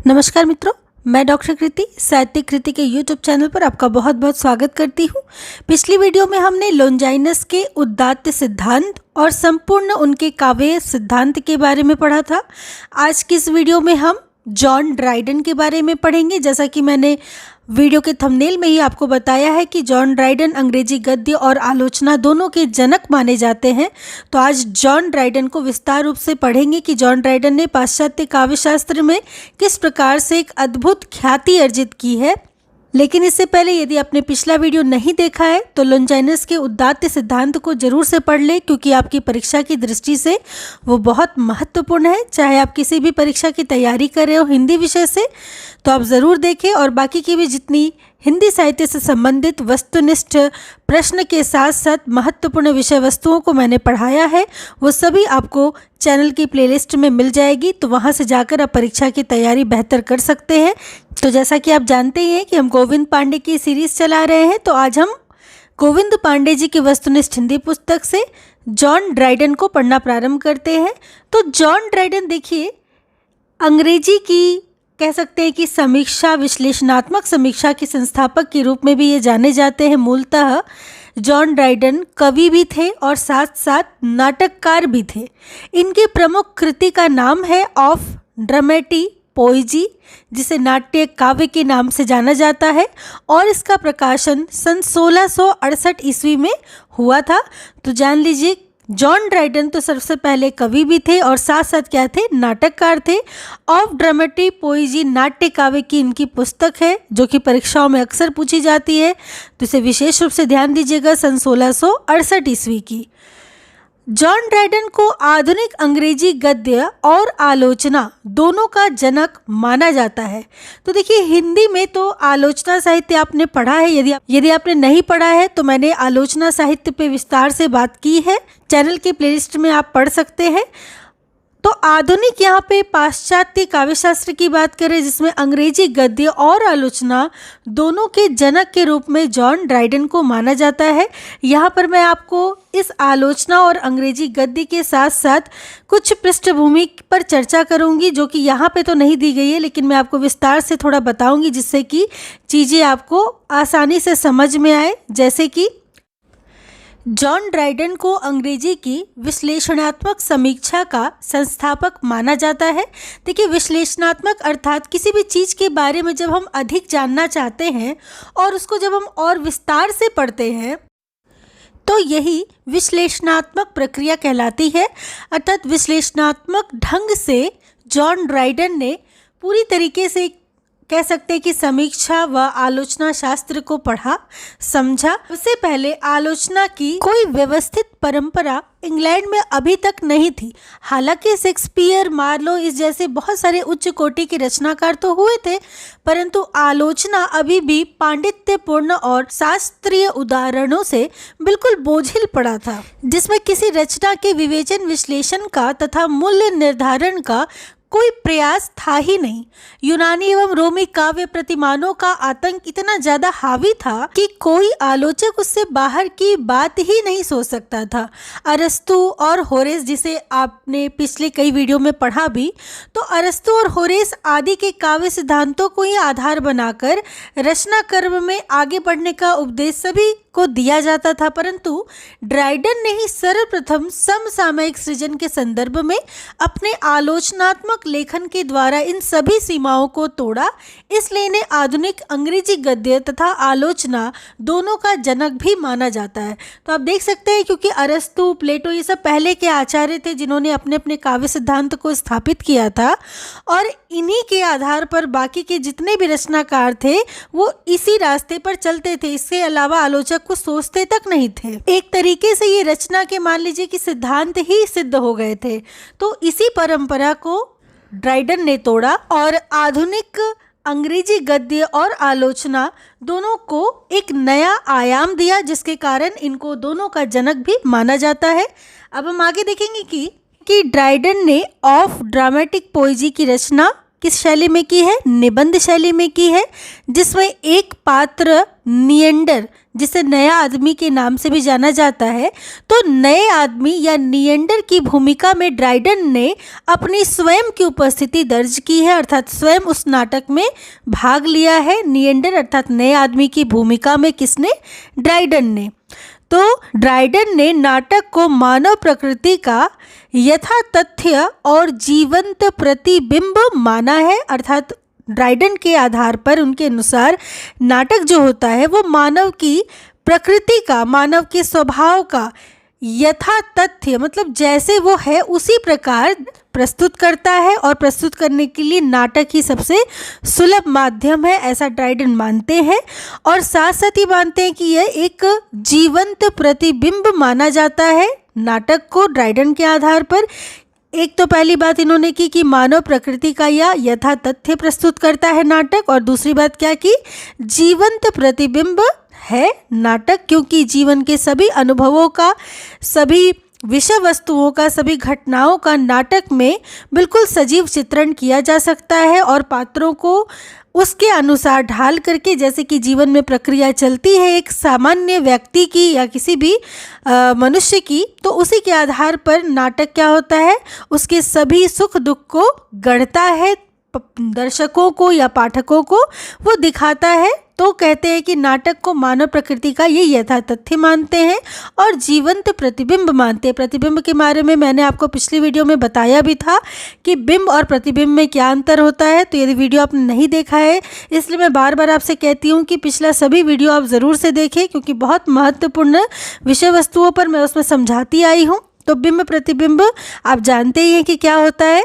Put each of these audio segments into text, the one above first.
नमस्कार मित्रों, मैं डॉक्टर कृति साहित्यिक कृति के यूट्यूब चैनल पर आपका बहुत बहुत स्वागत करती हूँ। पिछली वीडियो में हमने लोंजाइनस के उदात्त सिद्धांत और संपूर्ण उनके काव्य सिद्धांत के बारे में पढ़ा था। आज की इस वीडियो में हम जॉन ड्राइडन के बारे में पढ़ेंगे। जैसा कि मैंने वीडियो के थंबनेल में ही आपको बताया है कि जॉन ड्राइडन अंग्रेजी गद्य और आलोचना दोनों के जनक माने जाते हैं। तो आज जॉन ड्राइडन को विस्तार रूप से पढ़ेंगे कि जॉन ड्राइडन ने पाश्चात्य काव्यशास्त्र में किस प्रकार से एक अद्भुत ख्याति अर्जित की है। लेकिन इससे पहले यदि आपने पिछला वीडियो नहीं देखा है तो लोंजाइनस के उदात्त सिद्धांत को जरूर से पढ़ लें, क्योंकि आपकी परीक्षा की दृष्टि से वो बहुत महत्वपूर्ण है। चाहे आप किसी भी परीक्षा की तैयारी कर रहे हो हिंदी विषय से, तो आप ज़रूर देखें। और बाकी की भी जितनी हिंदी साहित्य से संबंधित वस्तुनिष्ठ प्रश्न के साथ साथ महत्वपूर्ण विषय वस्तुओं को मैंने पढ़ाया है, वो सभी आपको चैनल की प्लेलिस्ट में मिल जाएगी। तो वहाँ से जाकर आप परीक्षा की तैयारी बेहतर कर सकते हैं। तो जैसा कि आप जानते ही हैं कि हम गोविंद पांडे की सीरीज़ चला रहे हैं, तो आज हम गोविंद पांडे जी की वस्तुनिष्ठ हिंदी पुस्तक से जॉन ड्राइडन को पढ़ना प्रारंभ करते हैं। तो जॉन ड्राइडन देखिए, अंग्रेजी की कह सकते हैं कि समीक्षा, विश्लेषणात्मक समीक्षा के संस्थापक के रूप में भी ये जाने जाते हैं। मूलतः जॉन ड्राइडन कवि भी थे और साथ साथ नाटककार भी थे। इनकी प्रमुख कृति का नाम है ऑफ ड्रामेटी पोएजी, जिसे नाट्य काव्य के नाम से जाना जाता है, और इसका प्रकाशन सन 1668 ईस्वी में हुआ था। तो जान लीजिए, जॉन ड्राइडन तो सबसे पहले कवि भी थे और साथ साथ क्या थे, नाटककार थे। ऑफ ड्रामेटी पोएजी नाट्य काव्य की इनकी पुस्तक है, जो कि परीक्षाओं में अक्सर पूछी जाती है, तो इसे विशेष रूप से ध्यान दीजिएगा। सन 1668 ईस्वी की। जॉन ड्राइडन को आधुनिक अंग्रेजी गद्य और आलोचना दोनों का जनक माना जाता है। तो देखिए, हिंदी में तो आलोचना साहित्य आपने पढ़ा है। यदि आपने नहीं पढ़ा है तो मैंने आलोचना साहित्य पे विस्तार से बात की है, चैनल के प्लेलिस्ट में आप पढ़ सकते हैं। तो आधुनिक यहाँ पे पाश्चात्य काव्यशास्त्र की बात करें, जिसमें अंग्रेजी गद्य और आलोचना दोनों के जनक के रूप में जॉन ड्राइडन को माना जाता है। यहाँ पर मैं आपको इस आलोचना और अंग्रेजी गद्य के साथ साथ कुछ पृष्ठभूमि पर चर्चा करूँगी, जो कि यहाँ पे तो नहीं दी गई है, लेकिन मैं आपको विस्तार से थोड़ा बताऊँगी, जिससे कि चीज़ें आपको आसानी से समझ में आए। जैसे कि जॉन ड्राइडन को अंग्रेजी की विश्लेषणात्मक समीक्षा का संस्थापक माना जाता है। देखिए, विश्लेषणात्मक अर्थात किसी भी चीज़ के बारे में जब हम अधिक जानना चाहते हैं और उसको जब हम और विस्तार से पढ़ते हैं, तो यही विश्लेषणात्मक प्रक्रिया कहलाती है। अर्थात विश्लेषणात्मक ढंग से जॉन ड्राइडन ने पूरी तरीके से कह सकते हैं कि समीक्षा व आलोचना शास्त्र को पढ़ा, समझा। उससे पहले आलोचना की कोई व्यवस्थित परंपरा इंग्लैंड में अभी तक नहीं थी। हालांकि शेक्सपियर, मार्लो इस जैसे बहुत सारे उच्च कोटि के रचनाकार तो हुए थे, परंतु आलोचना अभी भी पांडित्यपूर्ण और शास्त्रीय उदाहरणों से बिल्कुल बोझिल पड़ा था, जिसमें किसी रचना के विवेचन, विश्लेषण का तथा मूल्य निर्धारण का कोई प्रयास था ही नहीं। यूनानी एवं रोमी काव्य प्रतिमानों का आतंक इतना ज्यादा हावी था कि कोई आलोचक उससे बाहर की बात ही नहीं सोच सकता था। अरस्तु और होरेस, जिसे आपने पिछले कई वीडियो में पढ़ा भी, तो अरस्तु और होरेस आदि के काव्य सिद्धांतों को ही आधार बनाकर रचना कर्म में आगे बढ़ने का उपदेश सभी को दिया जाता था। परंतु ड्राइडन ने ही सर्वप्रथम समसामयिक सृजन के संदर्भ में अपने आलोचनात्मक लेखन के द्वारा इन सभी सीमाओं को तोड़ा। इसलिए इन्हें आधुनिक अंग्रेजी गद्य तथा आलोचना दोनों का जनक भी माना जाता है। तो आप देख सकते हैं, क्योंकि अरस्तु, प्लेटो ये सब पहले के आचार्य थे जिन्होंने अपने अपने काव्य सिद्धांत को स्थापित किया था, और इन्हीं के आधार पर बाकी के जितने भी रचनाकार थे वो इसी रास्ते पर चलते थे। इसके अलावा आलोचक को सोचते तक नहीं थे। एक तरीके से ये रचना के मान लीजिए कि सिद्धांत ही सिद्ध हो गए थे। तो इसी परंपरा को ड्राइडन ने तोड़ा और आधुनिक अंग्रेजी गद्य और आलोचना दोनों को एक नया आयाम दिया, जिसके कारण इनको दोनों का जनक भी माना जाता है। अब हम आगे देखेंगे कि ड्राइडन ने ऑफ ड्रामेटिक पोएजी की रचना किस शैली में की है, निबंध शैली में की है, जिसमें एक पात्र नियंडर जिसे नया आदमी के नाम से भी जाना जाता है, तो नए आदमी या निएंडर की भूमिका में ड्राइडन ने अपनी स्वयं की उपस्थिति दर्ज की है, अर्थात स्वयं उस नाटक में भाग लिया है। निएंडर अर्थात नए आदमी की भूमिका में किसने? ड्राइडन ने। तो ड्राइडन ने नाटक को मानव प्रकृति का यथा तथ्य और जीवंत प्रतिबिंब माना है, अर्थात ड्राइडन के आधार पर उनके अनुसार नाटक जो होता है वो मानव की प्रकृति का, मानव के स्वभाव का यथा तथ्य मतलब जैसे वो है उसी प्रकार प्रस्तुत करता है, और प्रस्तुत करने के लिए नाटक ही सबसे सुलभ माध्यम है, ऐसा ड्राइडन मानते हैं। और साथ साथ ही मानते हैं कि यह एक जीवंत प्रतिबिंब माना जाता है नाटक को ड्राइडन के आधार पर। एक तो पहली बात इन्होंने की कि मानव प्रकृति का या यथा तथ्य प्रस्तुत करता है नाटक, और दूसरी बात क्या की? जीवंत प्रतिबिंब है नाटक, क्योंकि जीवन के सभी अनुभवों का, सभी विषय वस्तुओं का, सभी घटनाओं का नाटक में बिल्कुल सजीव चित्रण किया जा सकता है, और पात्रों को उसके अनुसार ढाल करके, जैसे कि जीवन में प्रक्रिया चलती है एक सामान्य व्यक्ति की या किसी भी मनुष्य की, तो उसी के आधार पर नाटक क्या होता है, उसके सभी सुख दुख को गढ़ता है, दर्शकों को या पाठकों को वो दिखाता है। तो कहते हैं कि नाटक को मानव प्रकृति का ये यथा तथ्य मानते हैं और जीवंत प्रतिबिंब मानते हैं। प्रतिबिंब के बारे में मैंने आपको पिछली वीडियो में बताया भी था कि बिंब और प्रतिबिंब में क्या अंतर होता है। तो यदि वीडियो आपने नहीं देखा है, इसलिए मैं बार बार आपसे कहती हूँ कि पिछला सभी वीडियो आप ज़रूर से देखें, क्योंकि बहुत महत्वपूर्ण विषय वस्तुओं पर मैं उसमें समझाती आई हूँ। तो बिंब प्रतिबिंब आप जानते ही हैं कि क्या होता है।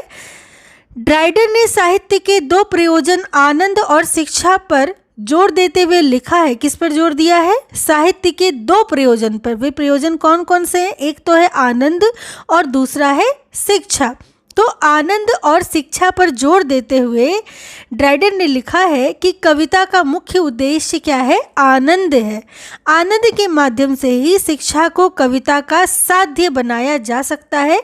ड्राइडन ने साहित्य के दो प्रयोजन आनंद और शिक्षा पर जोर देते हुए लिखा है। किस पर जोर दिया है? साहित्य के दो प्रयोजन पर। वे प्रयोजन कौन कौन से हैं? एक तो है आनंद और दूसरा है शिक्षा। तो आनंद और शिक्षा पर जोर देते हुए ड्राइडन ने लिखा है कि कविता का मुख्य उद्देश्य क्या है? आनंद है। आनंद के माध्यम से ही शिक्षा को कविता का साध्य बनाया जा सकता है।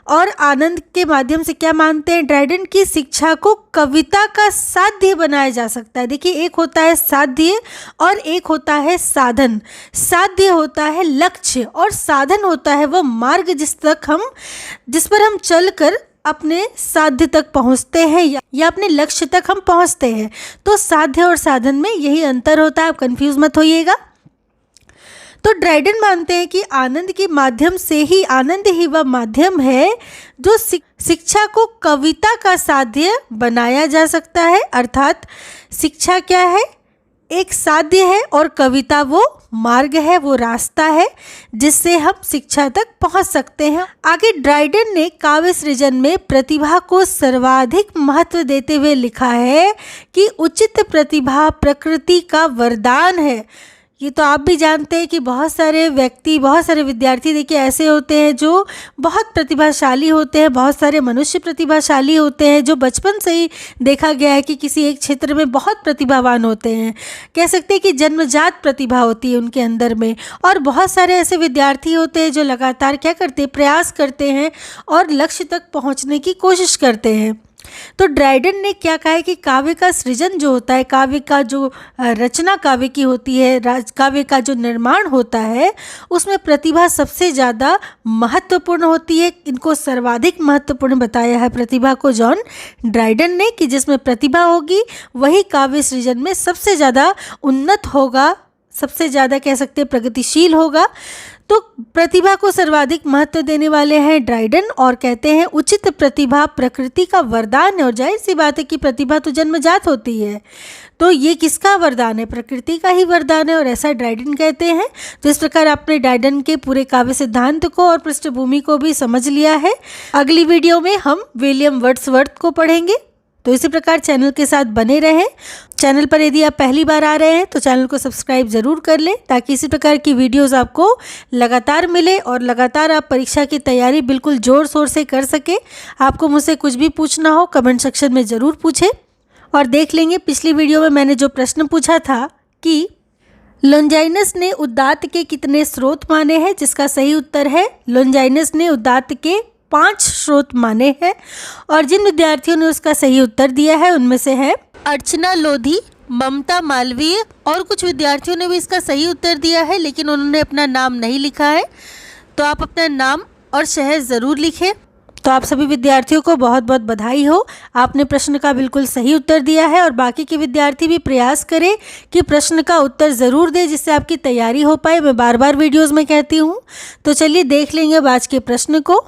और आनंद के माध्यम से क्या मानते हैं ड्राइडन की शिक्षा को कविता का साध्य बनाया जा सकता है। देखिए, एक होता है साध्य और एक होता है साधन। साध्य होता है लक्ष्य और साधन होता है वह मार्ग जिस पर हम चलकर अपने साध्य तक पहुंचते हैं या अपने लक्ष्य तक हम पहुंचते हैं। तो साध्य और साधन में यही अंतर होता है, आप कंफ्यूज मत होइएगा। तो ड्राइडन मानते हैं कि आनंद के माध्यम से ही, आनंद ही वह माध्यम है जो शिक्षा को कविता का साध्य बनाया जा सकता है। अर्थात शिक्षा क्या है? एक साध्य है और कविता वो मार्ग है, वो रास्ता है जिससे हम शिक्षा तक पहुंच सकते हैं। आगे ड्राइडन ने काव्य सृजन में प्रतिभा को सर्वाधिक महत्व देते हुए लिखा है कि उचित प्रतिभा प्रकृति का वरदान है। ये तो आप भी जानते हैं कि बहुत सारे व्यक्ति, बहुत सारे विद्यार्थी देखिए ऐसे होते हैं जो बहुत प्रतिभाशाली होते हैं, बहुत सारे मनुष्य प्रतिभाशाली होते हैं जो बचपन से ही देखा गया है कि किसी एक क्षेत्र में बहुत प्रतिभावान होते हैं। कह सकते हैं कि जन्मजात प्रतिभा होती है उनके अंदर में। और बहुत सारे ऐसे विद्यार्थी होते हैं जो लगातार क्या करते हैं? प्रयास करते हैं और लक्ष्य तक पहुँचने की कोशिश करते हैं। तो ड्राइडन ने क्या कहा है कि काव्य का सृजन जो होता है, काव्य का जो रचना काव्य की होती है, काव्य का जो निर्माण होता है, उसमें प्रतिभा सबसे ज़्यादा महत्वपूर्ण होती है। इनको सर्वाधिक महत्वपूर्ण बताया है प्रतिभा को जॉन ड्राइडन ने, कि जिसमें प्रतिभा होगी वही काव्य सृजन में सबसे ज़्यादा उन्नत होगा, सबसे ज़्यादा कह सकते हैं प्रगतिशील होगा। तो प्रतिभा को सर्वाधिक महत्व देने वाले हैं ड्राइडन और कहते हैं उचित प्रतिभा प्रकृति का वरदान है। और जाहिर सी बात है कि प्रतिभा तो जन्मजात होती है, तो ये किसका वरदान है? प्रकृति का ही वरदान है, और ऐसा ड्राइडन कहते हैं। तो इस प्रकार आपने ड्राइडन के पूरे काव्य सिद्धांत को और पृष्ठभूमि को भी समझ लिया है। अगली वीडियो में हम विलियम वर्ड्सवर्थ को पढ़ेंगे। तो इसी प्रकार चैनल के साथ बने रहें। चैनल पर यदि आप पहली बार आ रहे हैं तो चैनल को सब्सक्राइब ज़रूर कर लें, ताकि इसी प्रकार की वीडियोस आपको लगातार मिले और लगातार आप परीक्षा की तैयारी बिल्कुल ज़ोर शोर से कर सके। आपको मुझसे कुछ भी पूछना हो कमेंट सेक्शन में ज़रूर पूछें। और देख लेंगे पिछली वीडियो में मैंने जो प्रश्न पूछा था कि लोंजाइनस ने उदात्त के कितने स्रोत माने हैं, जिसका सही उत्तर है लोंजाइनस ने उदात्त के 5 स्रोत माने हैं। और जिन विद्यार्थियों ने उसका सही उत्तर दिया है उनमें से है अर्चना लोधी, ममता मालवीय। और कुछ विद्यार्थियों ने भी इसका सही उत्तर दिया है, लेकिन उन्होंने अपना नाम नहीं लिखा है, तो आप अपना नाम और शहर ज़रूर लिखें। तो आप सभी विद्यार्थियों को बहुत बहुत बधाई हो, आपने प्रश्न का बिल्कुल सही उत्तर दिया है। और बाकी के विद्यार्थी भी प्रयास करें कि प्रश्न का उत्तर ज़रूर दें, जिससे आपकी तैयारी हो पाए। मैं बार बार वीडियोस में कहती हूँ। तो चलिए देख लेंगे अब आज के प्रश्न को।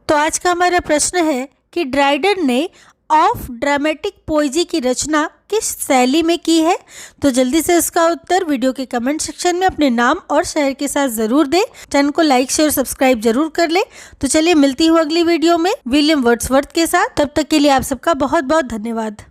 तो आज का हमारा प्रश्न है कि ड्राइडन ने ऑफ ड्रामेटिक पोइजी की रचना किस शैली में की है। तो जल्दी से इसका उत्तर वीडियो के कमेंट सेक्शन में अपने नाम और शहर के साथ ज़रूर दें। चैनल को लाइक शेयर सब्सक्राइब जरूर कर ले। तो चलिए मिलती हूँ अगली वीडियो में विलियम वर्ड्सवर्थ के साथ। तब तक के लिए आप सबका बहुत बहुत धन्यवाद।